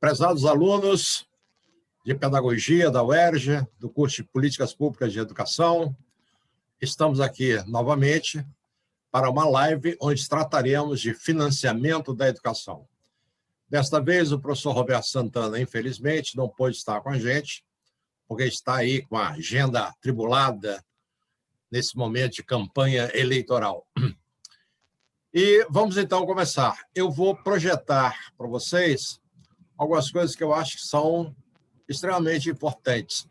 Prezados alunos de Pedagogia da UERJ, do curso de Políticas Públicas de Educação, estamos aqui novamente para uma live onde trataremos de financiamento da educação. Desta vez, o professor Roberto Santana, infelizmente, não pôde estar com a gente, porque está aí com a agenda atribulada nesse momento de campanha eleitoral. E vamos então começar. Eu vou projetar para vocês algumas coisas que eu acho que são extremamente importantes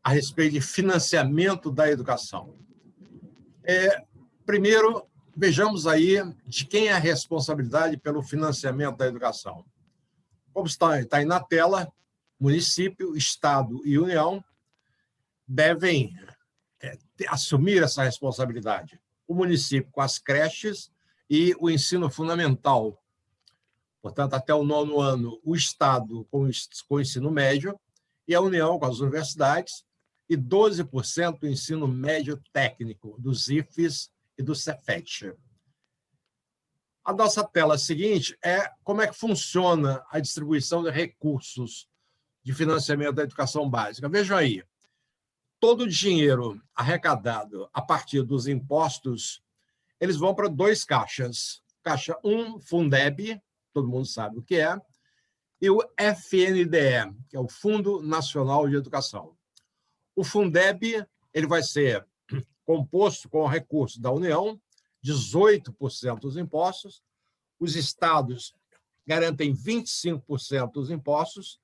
a respeito de financiamento da educação. Primeiro, vejamos aí de quem é a responsabilidade pelo financiamento da educação. Como está aí na tela, município, Estado e União devem assumir essa responsabilidade. O município com as creches e o ensino fundamental. Portanto, até o 9º ano, o Estado com o ensino médio e a União com as universidades e 12% do ensino médio técnico, dos IFES e do Cefet. A nossa tela seguinte é como é que funciona a distribuição de recursos de financiamento da educação básica. Vejam aí, todo o dinheiro arrecadado a partir dos impostos, eles vão para 2 caixas. Caixa 1, Fundeb, todo mundo sabe o que é, e o FNDE, que é o Fundo Nacional de Educação. O Fundeb ele vai ser composto com recursos da União, 18% dos impostos, os estados garantem 25% dos impostos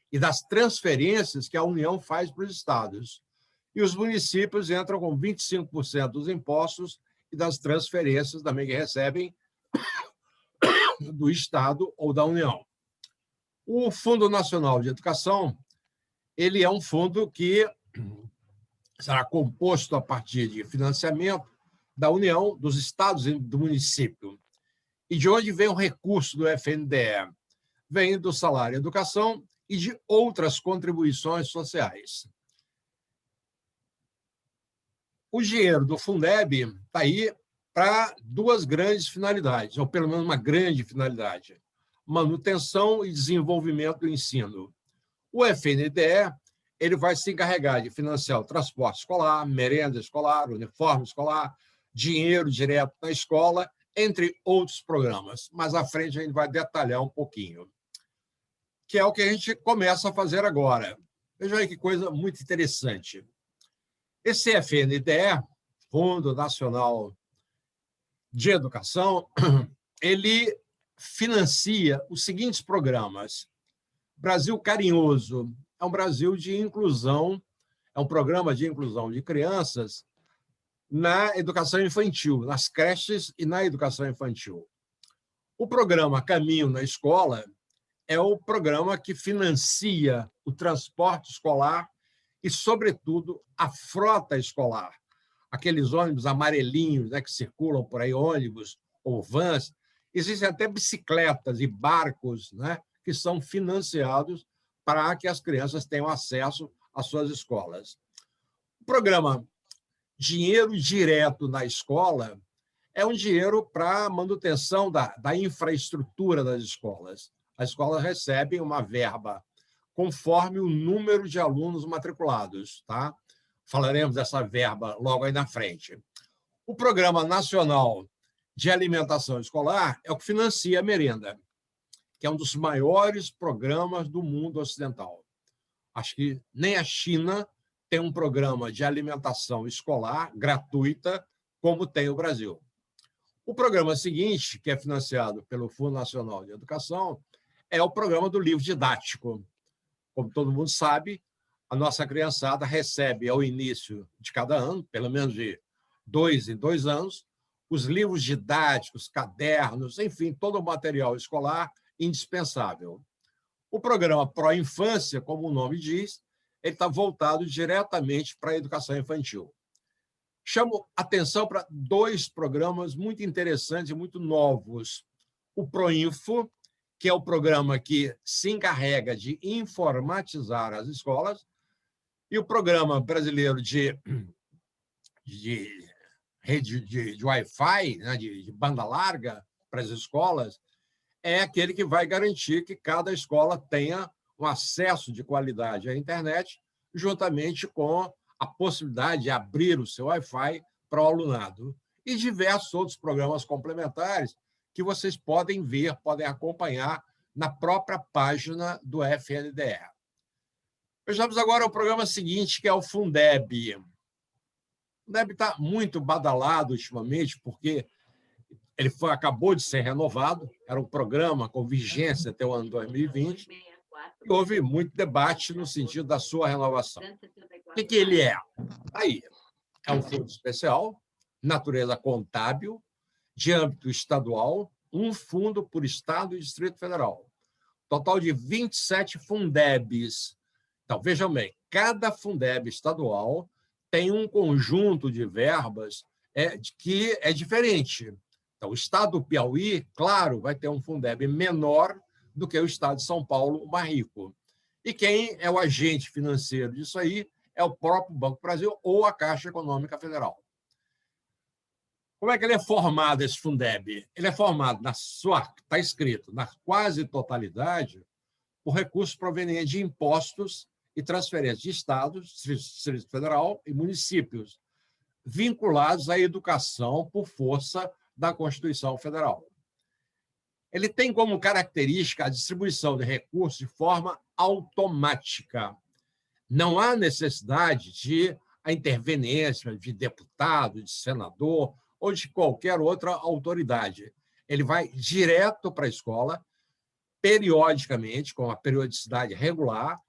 e das transferências que a União faz para os estados. E os municípios entram com 25% dos impostos e das transferências também que recebem do Estado ou da União. O Fundo Nacional de Educação, ele é um fundo que será composto a partir de financiamento da União, dos estados e do município. E de onde vem o recurso do FNDE? Vem do salário e educação e de outras contribuições sociais. O dinheiro do Fundeb está aí para 2 grandes finalidades, ou pelo menos uma grande finalidade: manutenção e desenvolvimento do ensino. O FNDE ele vai se encarregar de financiar o transporte escolar, merenda escolar, uniforme escolar, dinheiro direto na escola, entre outros programas. Mas à frente a gente vai detalhar um pouquinho, que é o que a gente começa a fazer agora. Veja aí que coisa muito interessante. Esse FNDE, Fundo Nacional de Educação, ele financia os seguintes programas. Brasil Carinhoso é um Brasil de inclusão, é um programa de inclusão de crianças na educação infantil, nas creches e na educação infantil. O programa Caminho na Escola é o programa que financia o transporte escolar e, sobretudo, a frota escolar. Aqueles ônibus amarelinhos, né, que circulam por aí, ônibus ou vans. Existem até bicicletas e barcos, né, que são financiados para que as crianças tenham acesso às suas escolas. O programa Dinheiro Direto na Escola é um dinheiro para a manutenção da infraestrutura das escolas. As escolas recebem uma verba conforme o número de alunos matriculados, tá? Falaremos dessa verba logo aí na frente. O Programa Nacional de Alimentação Escolar é o que financia a merenda, que é um dos maiores programas do mundo ocidental. Acho que nem a China tem um programa de alimentação escolar gratuita como tem o Brasil. O programa seguinte, que é financiado pelo Fundo Nacional de Educação, é o programa do livro didático. Como todo mundo sabe, a nossa criançada recebe ao início de cada ano, pelo menos de 2 em 2 anos, os livros didáticos, cadernos, enfim, todo o material escolar indispensável. O programa Pró-Infância, como o nome diz, ele está voltado diretamente para a educação infantil. Chamo atenção para 2 programas muito interessantes e muito novos. O Proinfo, que é o programa que se encarrega de informatizar as escolas, e o Programa Brasileiro de rede de Wi-Fi, né, de banda larga para as escolas, é aquele que vai garantir que cada escola tenha um acesso de qualidade à internet, juntamente com a possibilidade de abrir o seu Wi-Fi para o alunado. E diversos outros programas complementares que vocês podem ver, podem acompanhar na própria página do FNDE. Vejamos agora o programa seguinte, que é o Fundeb. O Fundeb está muito badalado ultimamente, porque ele acabou de ser renovado, era um programa com vigência até o ano 2020, e houve muito debate no sentido da sua renovação. O que ele é? Aí, é um fundo especial, natureza contábil, de âmbito estadual, um fundo por Estado e Distrito Federal. Total de 27 Fundebs. Então, vejam bem, cada Fundeb estadual tem um conjunto de verbas que é diferente. Então, o Estado do Piauí, claro, vai ter um Fundeb menor do que o Estado de São Paulo, o mais rico. E quem é o agente financeiro disso aí é o próprio Banco do Brasil ou a Caixa Econômica Federal. Como é que ele é formado, esse Fundeb? Ele é formado, está escrito, na quase totalidade, por recursos provenientes de impostos e transferências de estados, Distrito Federal e municípios, vinculados à educação por força da Constituição Federal. Ele tem como característica a distribuição de recursos de forma automática. Não há necessidade de a interveniência de deputado, de senador ou de qualquer outra autoridade. Ele vai direto para a escola, periodicamente, com a periodicidade regular,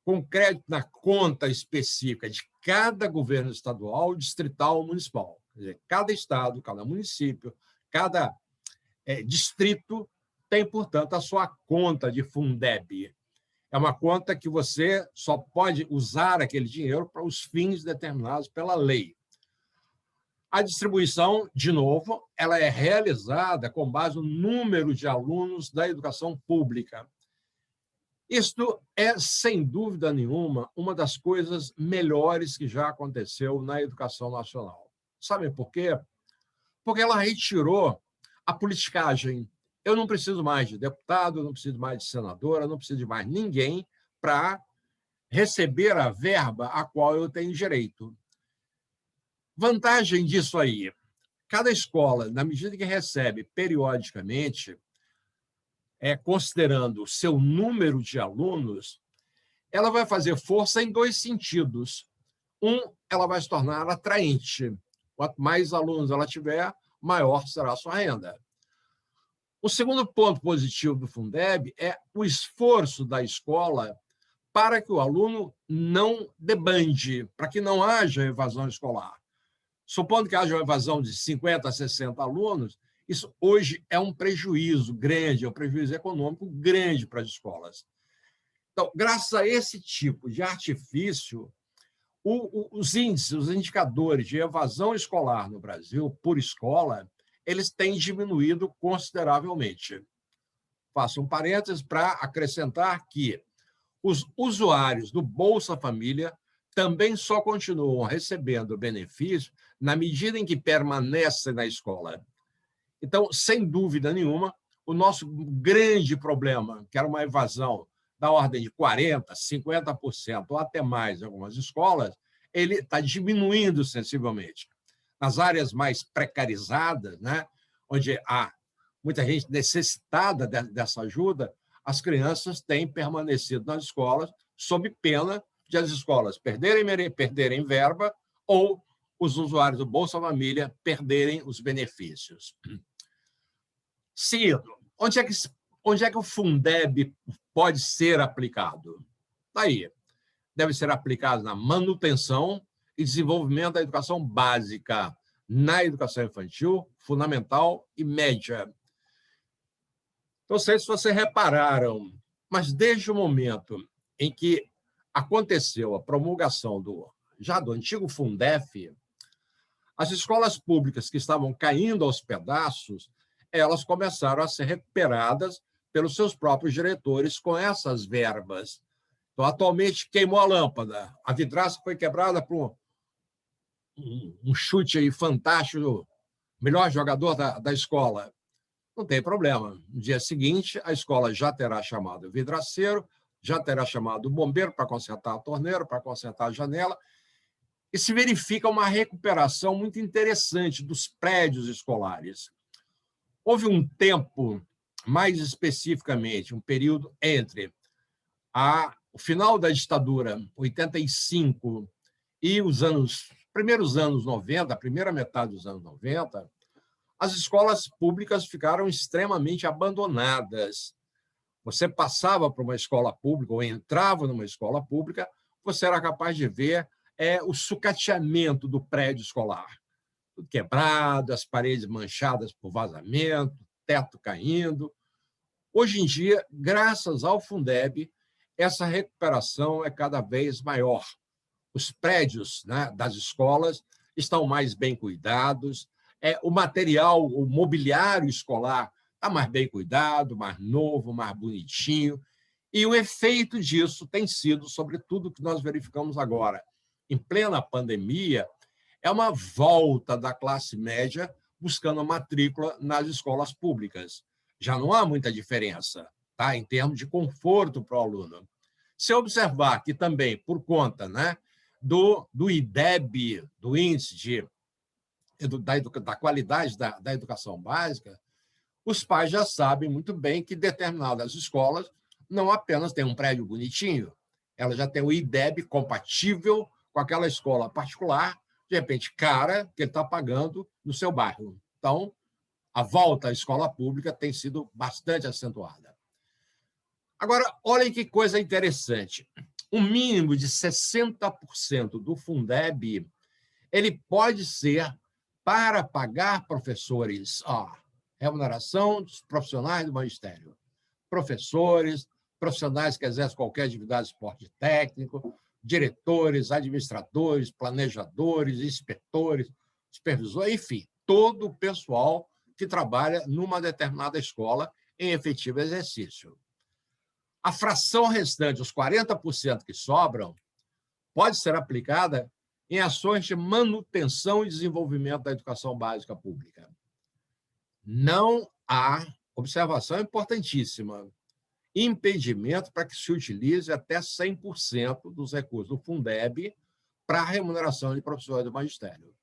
com crédito na conta específica de cada governo estadual, distrital ou municipal. Quer dizer, cada estado, cada município, cada distrito tem, portanto, a sua conta de Fundeb. É uma conta que você só pode usar aquele dinheiro para os fins determinados pela lei. A distribuição, de novo, ela é realizada com base no número de alunos da educação pública. Isto é, sem dúvida nenhuma, uma das coisas melhores que já aconteceu na educação nacional. Sabem por quê? Porque ela retirou a politicagem. Eu não preciso mais de deputado, eu não preciso mais de senadora, eu não preciso de mais ninguém para receber a verba a qual eu tenho direito. Vantagem disso aí, cada escola, na medida que recebe periodicamente, considerando o seu número de alunos, ela vai fazer força em dois sentidos. Um, ela vai se tornar atraente. Quanto mais alunos ela tiver, maior será a sua renda. O segundo ponto positivo do Fundeb é o esforço da escola para que o aluno não debande, para que não haja evasão escolar. Supondo que haja uma evasão de 50 a 60 alunos, isso hoje é um prejuízo grande, é um prejuízo econômico grande para as escolas. Então, graças a esse tipo de artifício, os índices, os indicadores de evasão escolar no Brasil, por escola, eles têm diminuído consideravelmente. Faço um parênteses para acrescentar que os usuários do Bolsa Família também só continuam recebendo benefício na medida em que permanecem na escola. Então, sem dúvida nenhuma, o nosso grande problema, que era uma evasão da ordem de 40%, 50% ou até mais em algumas escolas, ele está diminuindo sensivelmente. Nas áreas mais precarizadas, né, onde há muita gente necessitada dessa ajuda, as crianças têm permanecido nas escolas sob pena de as escolas perderem verba ou os usuários do Bolsa Família perderem os benefícios. Seguindo, onde é que o Fundeb pode ser aplicado? Aí, deve ser aplicado na manutenção e desenvolvimento da educação básica, na educação infantil, fundamental e média. Não sei se vocês repararam, mas desde o momento em que aconteceu a promulgação do antigo Fundef, as escolas públicas que estavam caindo aos pedaços, elas começaram a ser recuperadas pelos seus próprios diretores com essas verbas. Então, atualmente, queimou a lâmpada, a vidraça foi quebrada por um chute aí fantástico, melhor jogador da escola. Não tem problema. No dia seguinte, a escola já terá chamado o vidraceiro, já terá chamado o bombeiro para consertar a torneira, para consertar a janela, e se verifica uma recuperação muito interessante dos prédios escolares. Houve um tempo, mais especificamente, um período entre o final da ditadura, 85, e os primeiros anos 90, a primeira metade dos anos 90, as escolas públicas ficaram extremamente abandonadas. Você passava por uma escola pública ou entrava numa escola pública, você era capaz de ver o sucateamento do prédio escolar. Tudo quebrado, as paredes manchadas por vazamento, teto caindo. Hoje em dia, graças ao Fundeb, essa recuperação é cada vez maior. Os prédios, né, das escolas estão mais bem cuidados, o material, o mobiliário escolar está mais bem cuidado, mais novo, mais bonitinho, e o efeito disso tem sido, sobretudo, o que nós verificamos agora, em plena pandemia, é uma volta da classe média buscando a matrícula nas escolas públicas. Já não há muita diferença, tá, em termos de conforto para o aluno. Se observar que também, por conta, né, do IDEB, do Índice da Qualidade da Educação Básica, os pais já sabem muito bem que determinadas escolas não apenas têm um prédio bonitinho, elas já têm o IDEB compatível com aquela escola particular, de repente, cara, que ele está pagando no seu bairro. Então, a volta à escola pública tem sido bastante acentuada. Agora, olhem que coisa interessante. Um mínimo de 60% do Fundeb ele pode ser para pagar professores, remuneração dos profissionais do magistério, professores, profissionais que exercem qualquer atividade de esporte técnico, diretores, administradores, planejadores, inspetores, supervisores, enfim, todo o pessoal que trabalha numa determinada escola em efetivo exercício. A fração restante, os 40% que sobram, pode ser aplicada em ações de manutenção e desenvolvimento da educação básica pública. Não há, observação importantíssima, impedimento para que se utilize até 100% dos recursos do Fundeb para a remuneração de professores do magistério.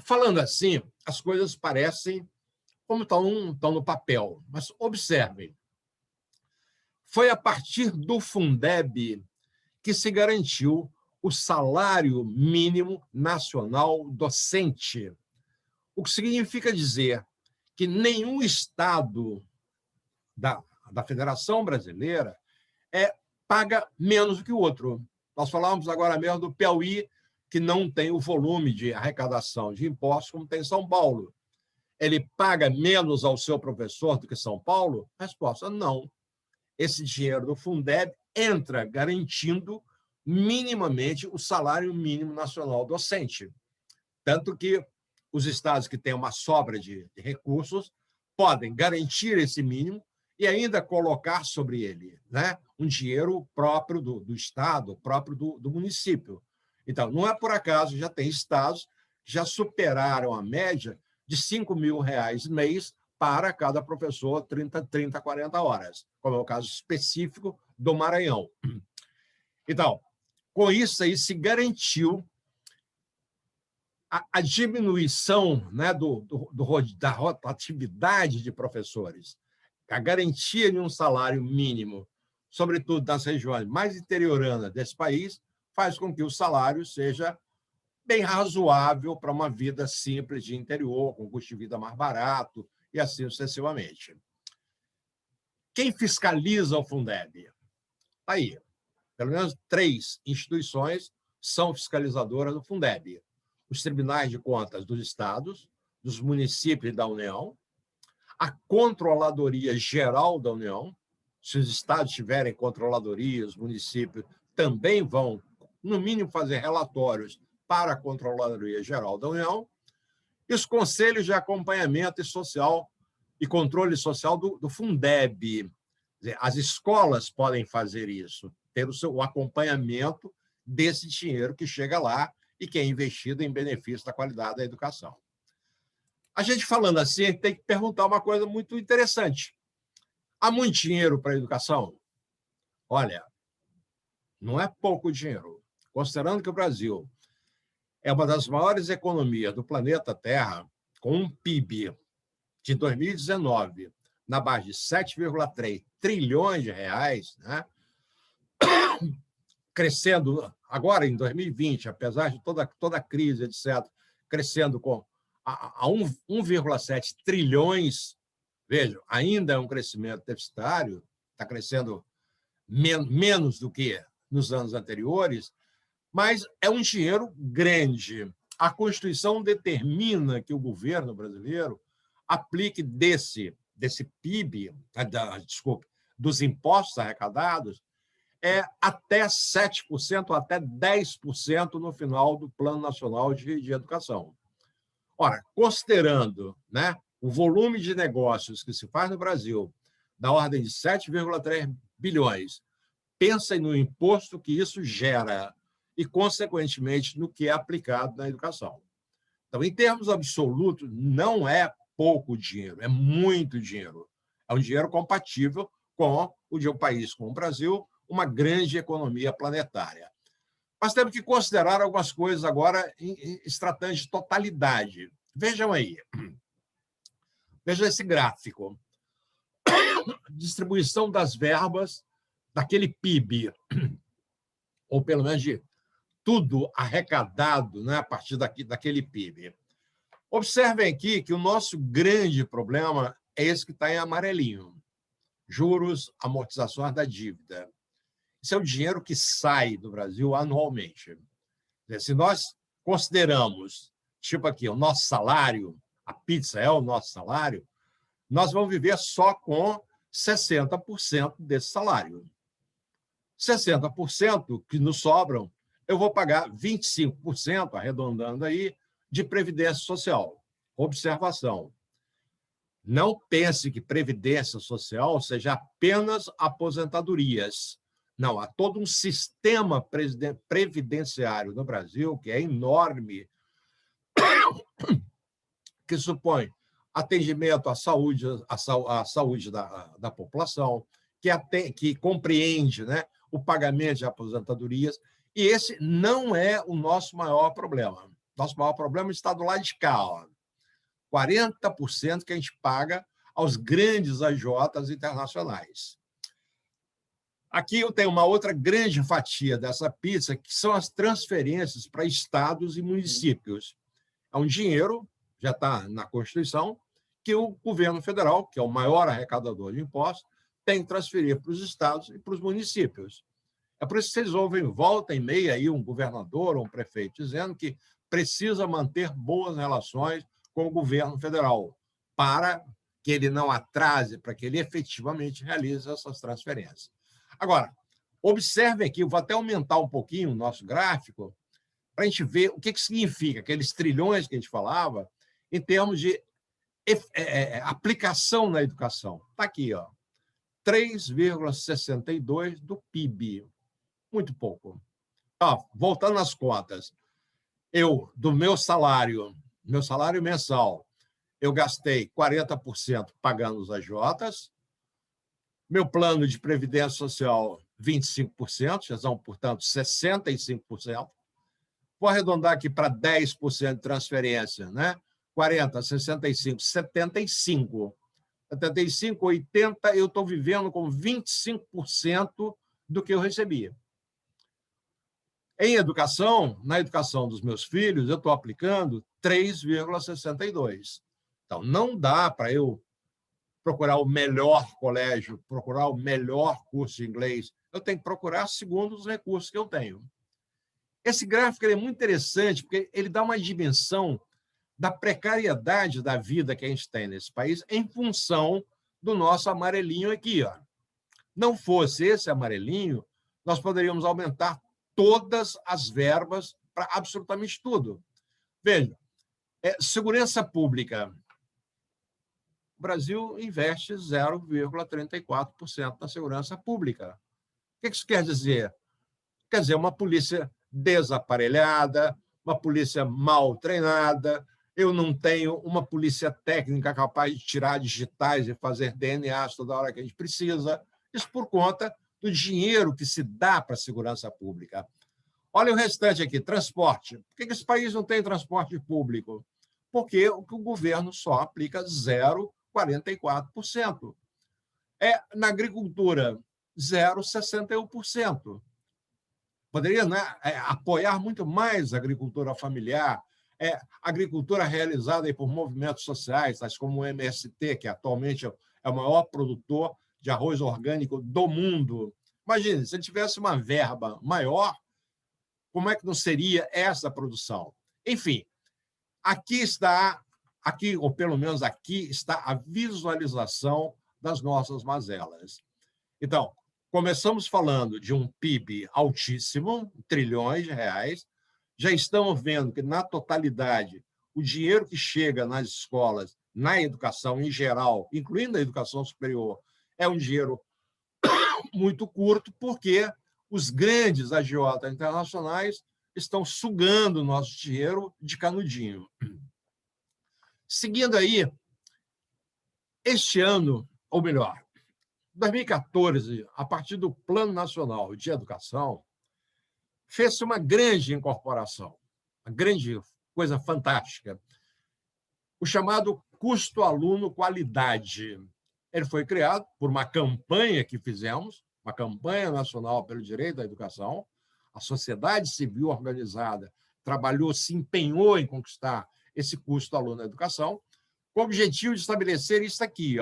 Falando assim, as coisas parecem como estão no papel, mas observem, foi a partir do Fundeb que se garantiu o salário mínimo nacional docente, o que significa dizer que nenhum estado da Federação Brasileira paga menos do que o outro. Nós falávamos agora mesmo do Piauí, que não tem o volume de arrecadação de impostos como tem São Paulo. Ele paga menos ao seu professor do que São Paulo? Resposta, não. Esse dinheiro do Fundeb entra garantindo minimamente o salário mínimo nacional docente. Tanto que os estados que têm uma sobra de recursos podem garantir esse mínimo e ainda colocar sobre ele, né, um dinheiro próprio do estado, próprio do município. Então, não é por acaso, já tem estados que já superaram a média de R$5.000 mês para cada professor, 30, 40 horas, como é o caso específico do Maranhão. Então, com isso aí se garantiu a diminuição, né, da rotatividade de professores, a garantia de um salário mínimo, sobretudo nas regiões mais interioranas desse país, faz com que o salário seja bem razoável para uma vida simples de interior, com custo de vida mais barato, e assim sucessivamente. Quem fiscaliza o Fundeb? Aí, pelo menos 3 instituições são fiscalizadoras do Fundeb. Os tribunais de contas dos estados, dos municípios e da União, a Controladoria Geral da União, se os estados tiverem controladoria, os municípios também vão, no mínimo, fazer relatórios para a Controladoria Geral da União, e os conselhos de acompanhamento e controle social do Fundeb. As escolas podem fazer isso, ter o acompanhamento desse dinheiro que chega lá e que é investido em benefício da qualidade da educação. A gente falando assim, tem que perguntar uma coisa muito interessante. Há muito dinheiro para a educação? Olha, não é pouco dinheiro. Considerando que o Brasil é uma das maiores economias do planeta Terra, com um PIB de 2019 na base de 7,3 trilhões de reais, né? Crescendo agora em 2020, apesar de toda a crise, etc., crescendo a 1,7 trilhões, vejam, ainda é um crescimento deficitário, está crescendo menos do que nos anos anteriores, mas é um dinheiro grande. A Constituição determina que o governo brasileiro aplique desse PIB, desculpe, dos impostos arrecadados, até 7% ou até 10% no final do Plano Nacional de Educação. Ora, considerando, né, o volume de negócios que se faz no Brasil, da ordem de 7,3 bilhões, pensem no imposto que isso gera e, consequentemente, no que é aplicado na educação. Então, em termos absolutos, não é pouco dinheiro, é muito dinheiro. É um dinheiro compatível com o de um país como o Brasil, uma grande economia planetária. Mas temos que considerar algumas coisas agora em se tratando de totalidade. Vejam aí. Vejam esse gráfico. Distribuição das verbas daquele PIB, ou pelo menos de tudo arrecadado, né, a partir daquele PIB. Observem aqui que o nosso grande problema é esse que está em amarelinho. Juros, amortizações da dívida. Isso é o dinheiro que sai do Brasil anualmente. Se nós consideramos, tipo aqui, o nosso salário, a pizza é o nosso salário, nós vamos viver só com 60% desse salário. 60% que nos sobram, eu vou pagar 25%, arredondando aí, de previdência social. Observação. Não pense que previdência social seja apenas aposentadorias. Não, há todo um sistema previdenciário no Brasil que é enorme, que supõe atendimento à saúde da população, que compreende, né, o pagamento de aposentadorias, e esse não é o nosso maior problema. Nosso maior problema está do lado de cá, ó. 40% que a gente paga aos grandes agiotas internacionais. Aqui eu tenho uma outra grande fatia dessa pizza, que são as transferências para estados e municípios. É um dinheiro, já está na Constituição, que o governo federal, que é o maior arrecadador de impostos, tem que transferir para os estados e para os municípios. É por isso que vocês ouvem volta e meia aí um governador ou um prefeito dizendo que precisa manter boas relações com o governo federal para que ele não atrase, para que ele efetivamente realize essas transferências. Agora, observem aqui, eu vou até aumentar um pouquinho o nosso gráfico para a gente ver o que significa aqueles trilhões que a gente falava em termos de aplicação na educação. Está aqui, ó, 3,62% do PIB. Muito pouco. Ó, voltando às contas, do meu salário mensal, eu gastei 40% pagando os agiotas, meu plano de previdência social, 25%, já são, portanto, 65%. Vou arredondar aqui para 10% de transferência, né? 40, 65, 75. 75, 80, eu estou vivendo com 25% do que eu recebia. Em educação, na educação dos meus filhos, eu estou aplicando 3,62. Então, não dá para eu procurar o melhor colégio, procurar o melhor curso de inglês. Eu tenho que procurar segundo os recursos que eu tenho. Esse gráfico é muito interessante, porque ele dá uma dimensão da precariedade da vida que a gente tem nesse país em função do nosso amarelinho aqui, ó. Não fosse esse amarelinho, nós poderíamos aumentar todas as verbas para absolutamente tudo. Veja, segurança pública. O Brasil investe 0,34% na segurança pública. O que isso quer dizer? Quer dizer, uma polícia desaparelhada, uma polícia mal treinada, eu não tenho uma polícia técnica capaz de tirar digitais e fazer DNAs toda hora que a gente precisa. Isso por conta do dinheiro que se dá para a segurança pública. Olha o restante aqui, transporte. Por que esse país não tem transporte público? Porque o governo só aplica 0,44%. Na agricultura, 0,61%. Poderia, né, apoiar muito mais a agricultura familiar, agricultura realizada aí por movimentos sociais, tais como o MST, que atualmente é o maior produtor de arroz orgânico do mundo. Imagine, se tivesse uma verba maior, como é que não seria essa produção? Enfim, aqui, ou pelo menos aqui, está a visualização das nossas mazelas. Então, começamos falando de um PIB altíssimo, trilhões de reais, já estamos vendo que, na totalidade, o dinheiro que chega nas escolas, na educação em geral, incluindo a educação superior, é um dinheiro muito curto, porque os grandes agiotas internacionais estão sugando o nosso dinheiro de canudinho. Seguindo aí, este ano, ou melhor, 2014, a partir do Plano Nacional de Educação, fez-se uma grande incorporação, uma grande coisa fantástica, o chamado custo-aluno-qualidade. Ele foi criado por uma campanha que fizemos, uma campanha nacional pelo direito à educação. A sociedade civil organizada trabalhou, se empenhou em conquistar esse custo-aluno-educação, com o objetivo de estabelecer isso aqui,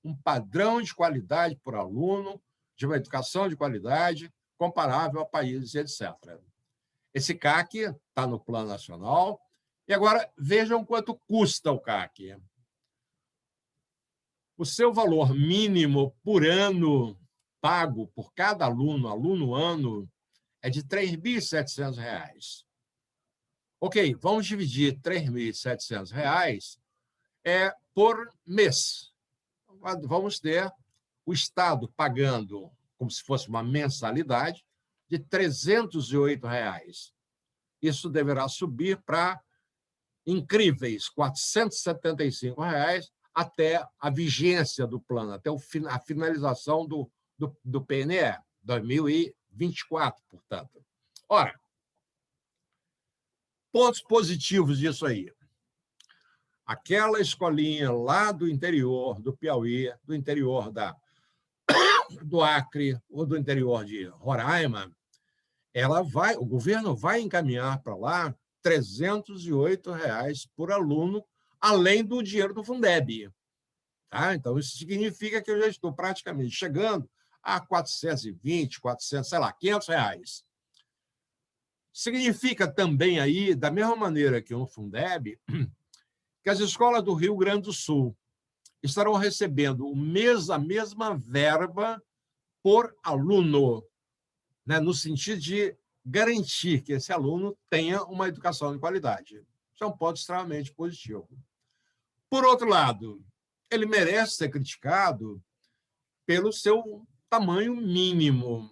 um padrão de qualidade por aluno, de uma educação de qualidade comparável a países, etc. Esse CAC está no Plano Nacional. E agora, vejam quanto custa o CAC. O seu valor mínimo por ano pago por cada aluno-ano, é de R$ 3.700. Ok, vamos dividir R$ 3.700 por mês. Vamos ter o Estado pagando, como se fosse uma mensalidade, de R$ 308. Isso deverá subir para incríveis R$ 475 até a vigência do plano, até a finalização do PNE, 2024, portanto. Ora, pontos positivos disso aí. Aquela escolinha lá do interior do Piauí, do interior do Acre ou do interior de Roraima, o governo vai encaminhar para lá R$ 308 por aluno, além do dinheiro do Fundeb. Tá? Então, isso significa que eu já estou praticamente chegando a 420, 400, sei lá, R$ 500. Significa também aí, da mesma maneira que o Fundeb, que as escolas do Rio Grande do Sul estarão recebendo a mesma verba por aluno, né, no sentido de garantir que esse aluno tenha uma educação de qualidade. Isso é um ponto extremamente positivo. Por outro lado, ele merece ser criticado pelo seu tamanho mínimo.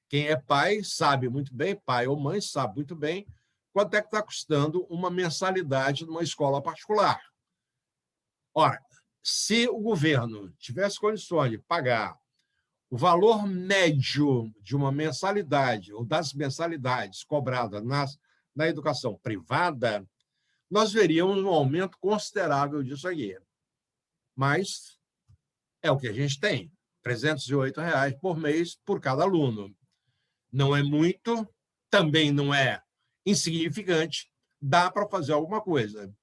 Quem é pai sabe muito bem, pai ou mãe sabe muito bem, quanto é que está custando uma mensalidade numa escola particular. Ora, se o governo tivesse condições de pagar o valor médio de uma mensalidade ou das mensalidades cobradas na educação privada, nós veríamos um aumento considerável disso aqui. Mas é o que a gente tem, R$ 308 por mês por cada aluno. Não é muito, também não é insignificante, dá para fazer alguma coisa.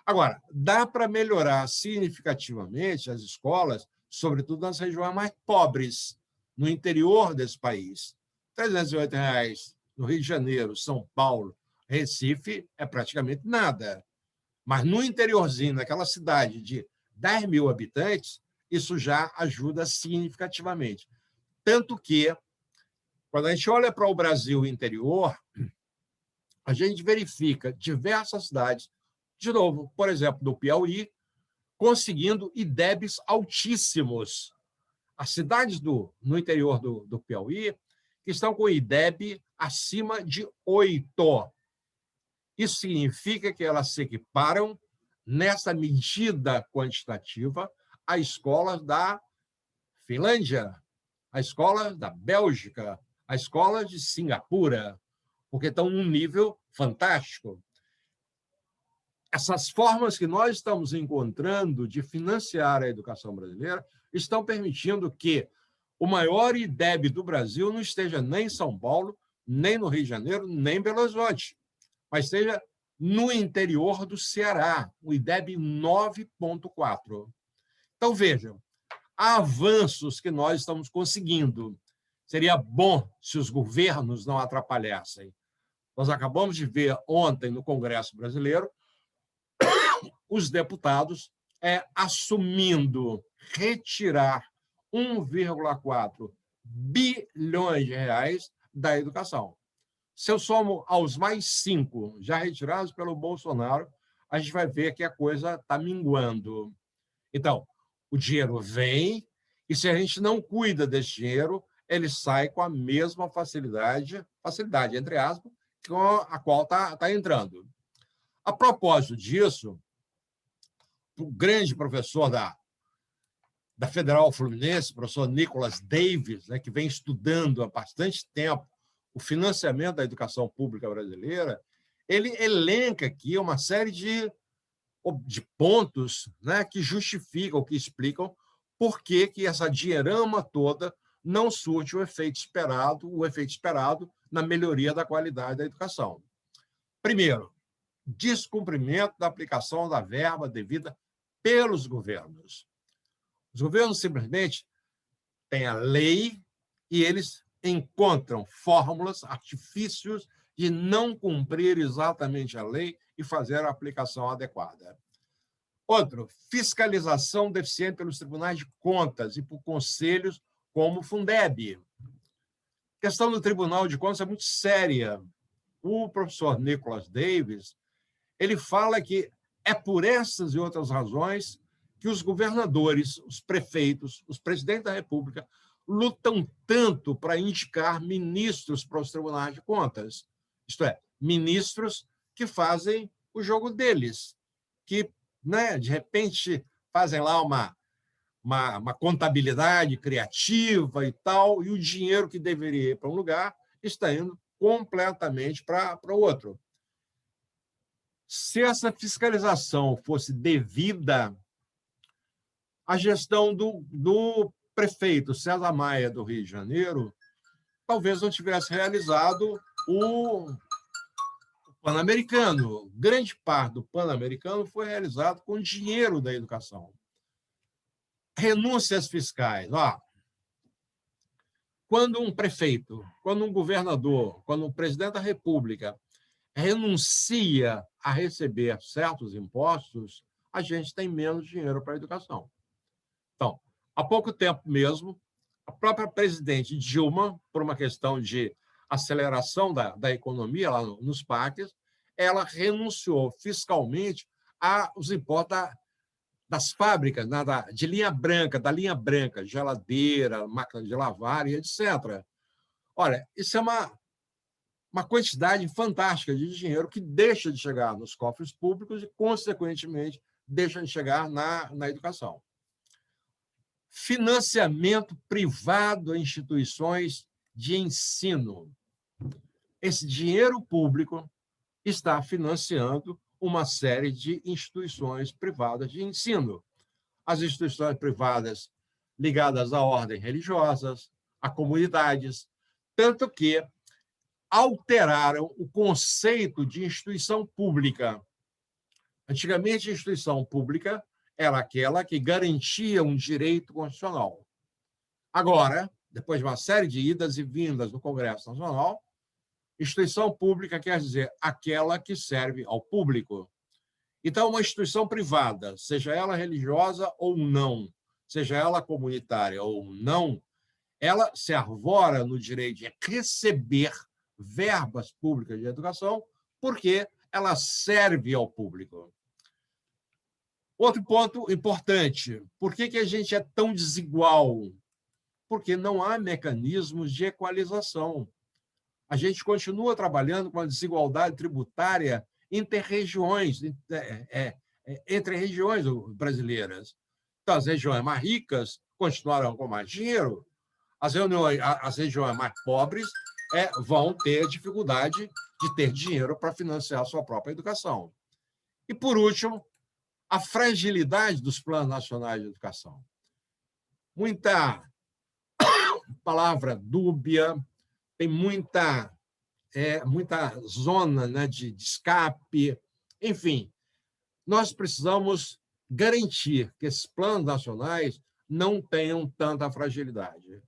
Agora, dá para melhorar significativamente as escolas, sobretudo nas regiões mais pobres, no interior desse país. R$ 308 no Rio de Janeiro, São Paulo, Recife, é praticamente nada. Mas no interiorzinho, naquela cidade de 10 mil habitantes, isso já ajuda significativamente. Tanto que, quando a gente olha para o Brasil interior, a gente verifica diversas cidades, de novo, por exemplo, do Piauí, conseguindo IDEBs altíssimos. As cidades no interior do Piauí que estão com IDEB acima de 8. Isso significa que elas se equiparam, nessa medida quantitativa, a escolas da Finlândia, a escolas da Bélgica, a escolas de Singapura, porque estão num nível fantástico. Essas formas que nós estamos encontrando de financiar a educação brasileira estão permitindo que o maior IDEB do Brasil não esteja nem em São Paulo, nem no Rio de Janeiro, nem em Belo Horizonte, mas esteja no interior do Ceará, o IDEB 9,4. Então, vejam, há avanços que nós estamos conseguindo. Seria bom se os governos não atrapalhassem. Nós acabamos de ver ontem no Congresso Brasileiro os deputados assumindo retirar 1,4 bilhões de reais da educação. Se eu somo aos mais 5 já retirados pelo Bolsonaro, a gente vai ver que a coisa está minguando. Então, o dinheiro vem e, se a gente não cuida desse dinheiro, ele sai com a mesma facilidade, entre aspas, com a qual está entrando. A propósito disso, o grande professor da Federal Fluminense, o professor Nicholas Davis, que vem estudando há bastante tempo o financiamento da educação pública brasileira, ele elenca aqui uma série de pontos que justificam, que explicam por que essa dinheirama toda não surte o efeito esperado na melhoria da qualidade da educação. Primeiro, descumprimento da aplicação da verba devida pelos governos. Os governos simplesmente têm a lei e eles encontram fórmulas, artifícios de não cumprir exatamente a lei e fazer a aplicação adequada. Outro, fiscalização deficiente pelos tribunais de contas e por conselhos como o Fundeb. A questão do Tribunal de Contas é muito séria. O professor Nicholas Davis, ele fala que é por essas e outras razões que os governadores, os prefeitos, os presidentes da República lutam tanto para indicar ministros para os tribunais de contas. Isto é, ministros que fazem o jogo deles, que, de repente, fazem lá uma contabilidade criativa e tal, e o dinheiro que deveria ir para um lugar está indo completamente para o outro. Se essa fiscalização fosse devida, a gestão do prefeito César Maia, do Rio de Janeiro, talvez não tivesse realizado o Pan-Americano. Grande parte do Pan-Americano foi realizado com dinheiro da educação. Renúncias fiscais. Quando um prefeito, quando um governador, quando um presidente da República renuncia a receber certos impostos, a gente tem menos dinheiro para a educação. Então, há pouco tempo mesmo, a própria presidente Dilma, por uma questão de aceleração da economia lá nos parques, ela renunciou fiscalmente aos impostos das fábricas, de linha branca, geladeira, máquina de lavar e etc. Olha, isso é uma quantidade fantástica de dinheiro que deixa de chegar nos cofres públicos e, consequentemente, deixa de chegar na educação. Financiamento privado a instituições de ensino. Esse dinheiro público está financiando uma série de instituições privadas de ensino. As instituições privadas ligadas a ordens religiosas, a comunidades, tanto que alteraram o conceito de instituição pública. Antigamente, a instituição pública era aquela que garantia um direito constitucional. Agora, depois de uma série de idas e vindas no Congresso Nacional, instituição pública quer dizer aquela que serve ao público. Então, uma instituição privada, seja ela religiosa ou não, seja ela comunitária ou não, ela se arvora no direito de receber verbas públicas de educação porque ela serve ao público. Outro ponto importante, por que a gente é tão desigual? Porque não há mecanismos de equalização. A gente continua trabalhando com a desigualdade tributária interregiões, entre regiões brasileiras. Então, as regiões mais ricas continuarão com mais dinheiro, as regiões mais pobres vão ter dificuldade de ter dinheiro para financiar a sua própria educação. E, por último, a fragilidade dos planos nacionais de educação. Muita palavra dúbia, tem muita zona, né, de escape. Enfim, nós precisamos garantir que esses planos nacionais não tenham tanta fragilidade.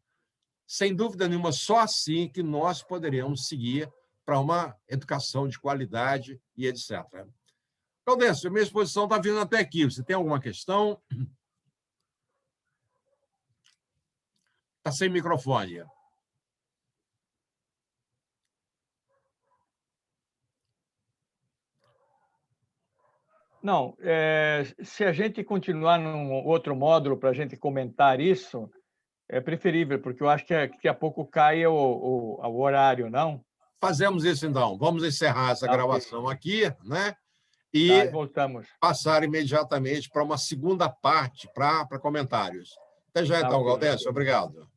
Sem dúvida nenhuma, só assim que nós poderemos seguir para uma educação de qualidade e etc. Gaudêncio, minha exposição está vindo até aqui. Você tem alguma questão? Está sem microfone. Não, se a gente continuar num outro módulo para a gente comentar isso, é preferível, porque eu acho que daqui a pouco cai o horário, não? Fazemos isso, então. Vamos encerrar essa gravação aqui, né? E voltamos. Passar imediatamente para uma segunda parte, para comentários. Até já, então, Gaudêncio. Obrigado.